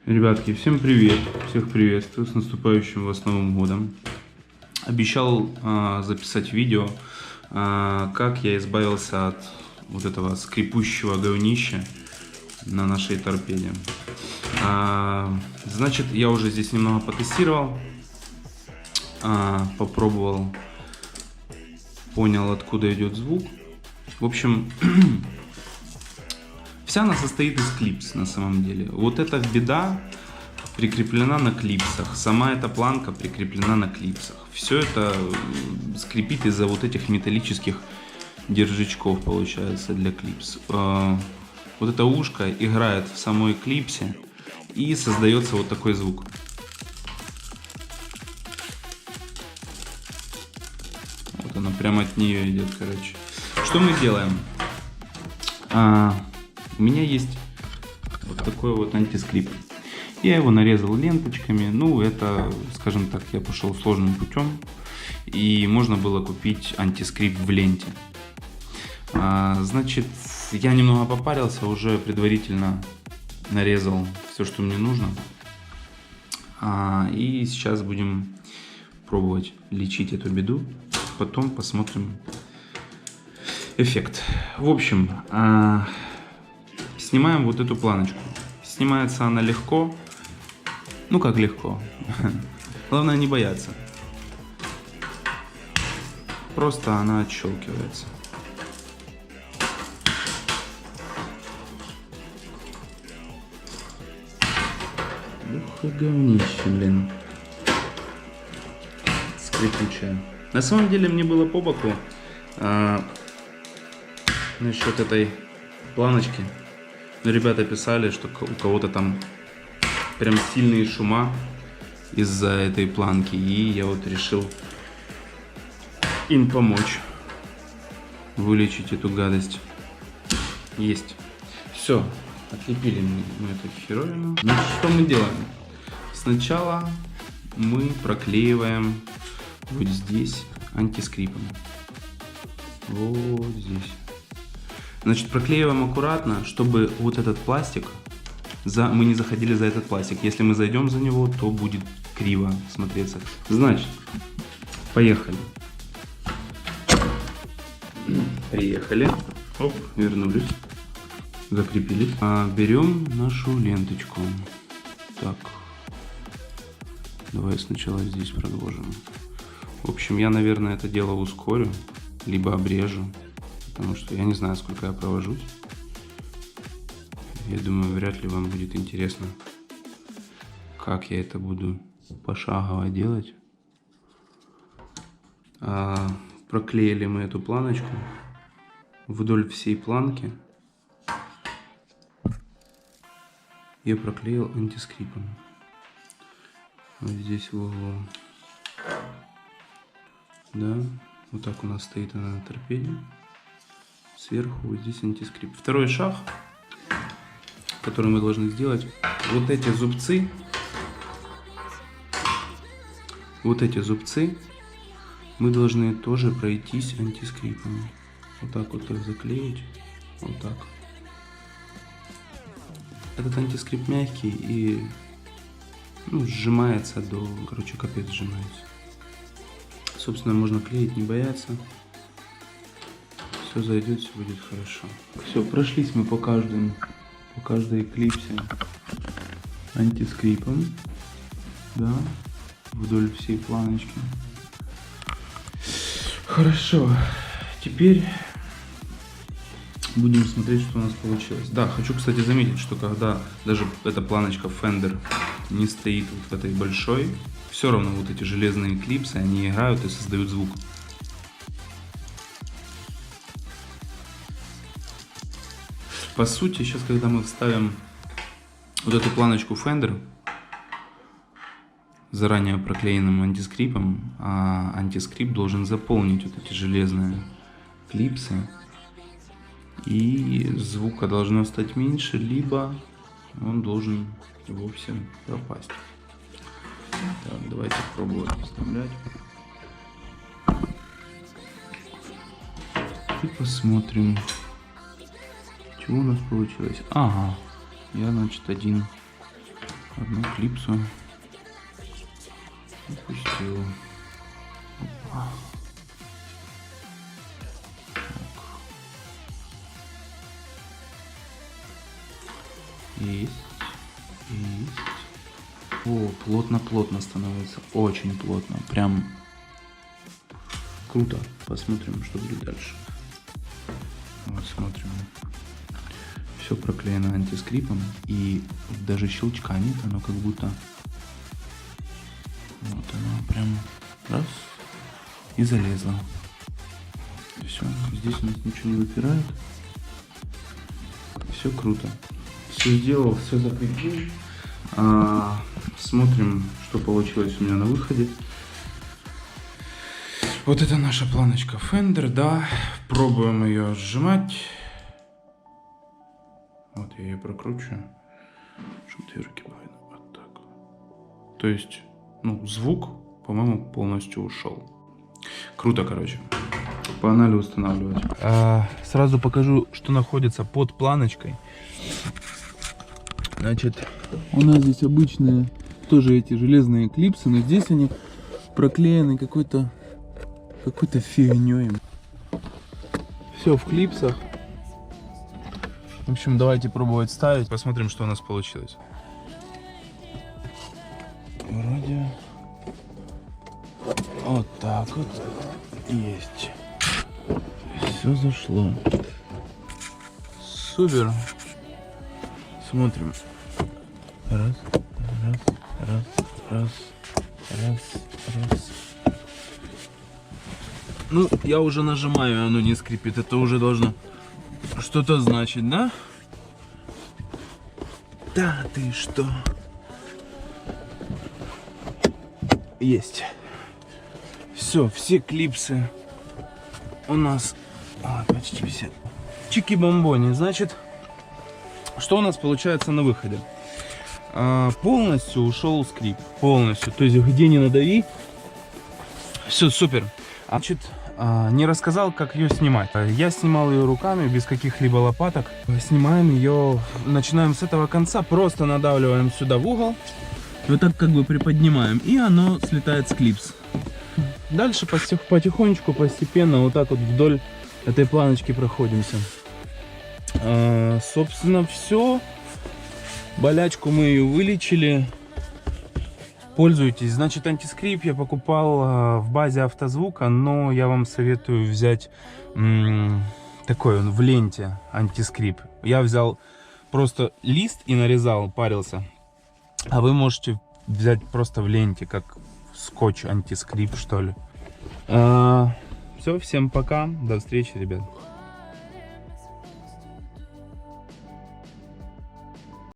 Ребятки, всем привет! Всех приветствую, с наступающим вас Новым годом. Обещал записать видео, как я избавился от вот этого скрипущего говнища на нашей торпеде. Значит, я уже здесь немного потестировал, попробовал, понял, откуда идет звук. В общем, вся она состоит из клипс на самом деле. Вот эта беда прикреплена на клипсах. Сама эта планка прикреплена на клипсах. Все это скрипит из-за вот этих металлических держачков, получается, для клипс. Вот это ушко играет в самой клипсе и создается вот такой звук. Вот она прямо от нее идет, короче. Что мы делаем? У меня есть вот такой вот антискрип. Я его нарезал ленточками. Ну, это, скажем так, я пошел сложным путем. И можно было купить антискрип в ленте. Значит, я немного попарился, уже предварительно нарезал все, что мне нужно. И сейчас будем пробовать лечить эту беду. Потом посмотрим эффект. В общем, снимаем вот эту планочку. Снимается она легко. Ну как легко. Главное не бояться. Просто она отщелкивается. Ух и говнище, блин. Скрипучая. На самом деле мне было по боку насчет этой планочки. Но ребята писали, что у кого-то там прям сильные шума из-за этой планки. И я вот решил им помочь вылечить эту гадость. Есть. Все. Отлепили мы эту херовину. Значит, что мы делаем? Сначала мы проклеиваем вот здесь антискрипом. Вот здесь. Значит, проклеиваем аккуратно, чтобы вот этот пластик, мы не заходили за этот пластик. Если мы зайдем за него, то будет криво смотреться. Значит, поехали. Приехали. Оп, вернулись. Закрепились. Берем нашу ленточку. Так. Давай сначала здесь продолжим. В общем, я, наверное, это дело ускорю, либо обрежу. Потому что я не знаю, сколько я провожусь. Я думаю, вряд ли вам будет интересно, как я это буду пошагово делать. Проклеили мы эту планочку вдоль всей планки. Я проклеил антискрипом. Вот здесь в углу. Да, вот так у нас стоит она на торпеде. Сверху вот здесь антискрип. Второй шаг, который мы должны сделать. Вот эти зубцы мы должны тоже пройтись антискрипом. Вот так вот их заклеить. Вот так. Этот антискрип мягкий и сжимается до... Короче, капец сжимается. Собственно, можно клеить, не бояться. Все зайдет, все будет хорошо. Все, прошлись мы по каждой клипсе антискрипом. Да, вдоль всей планочки. Хорошо. Теперь будем смотреть, что у нас получилось. Да, хочу, кстати, заметить, что когда даже эта планочка Fender не стоит вот в этой большой, все равно вот эти железные клипсы, они играют и создают звук. По сути, сейчас, когда мы вставим вот эту планочку Fender заранее проклеенным антискрипом, антискрип должен заполнить вот эти железные клипсы, и звука должно стать меньше, либо он должен вовсе пропасть. Так, давайте пробовать вставлять. И посмотрим, чего у нас получилось. Ага, я, значит, один одну клипсу опустил. Опа. Есть. Есть. О, плотно-плотно становится. Очень плотно. Прям круто. Посмотрим, что будет дальше. Вот смотрим. Все проклеено антискрипом. И даже щелчка нет. Оно как будто... Вот оно прям раз. И залезло. Все. Здесь у нас ничего не выпирает. Все круто. Все сделал, все закрепил. Смотрим, что получилось у меня на выходе. Вот это наша планочка Fender, да. Пробуем ее сжимать. Вот я ее прокручиваю, чтобы 2 руки было видно. Вот так. То есть, ну, звук, по-моему, полностью ушел. Круто, короче. Погнали устанавливать. Сразу покажу, что находится под планочкой. Значит, у нас здесь обычные тоже эти железные клипсы, но здесь они проклеены какой-то фигней. Все в клипсах. В общем, давайте пробовать ставить. Посмотрим, что у нас получилось. Вроде вот так вот есть. Все зашло. Супер. Смотрим. Раз. Ну, я уже нажимаю, оно не скрипит. Это уже должно что-то значить, да? Да ты что? Есть. Все клипсы у нас почти все. Чики-бомбони. Значит, что у нас получается на выходе? Полностью ушел скрип. Полностью. То есть, где не надави. Все, супер. Значит, не рассказал, как ее снимать. Я снимал ее руками, без каких-либо лопаток. Снимаем ее, начинаем с этого конца, просто надавливаем сюда в угол. Вот так как бы приподнимаем, и оно слетает с клипс. Дальше потихонечку, постепенно, вот так вот вдоль этой планочки проходимся. Собственно, все. Болячку мы ее вылечили. Пользуйтесь. Значит, антискрип я покупал в базе Автозвука, но я вам советую взять такой он в ленте антискрип. Я взял просто лист и нарезал, парился. А вы можете взять просто в ленте, как скотч антискрип, что ли. Все, всем пока. До встречи, ребят.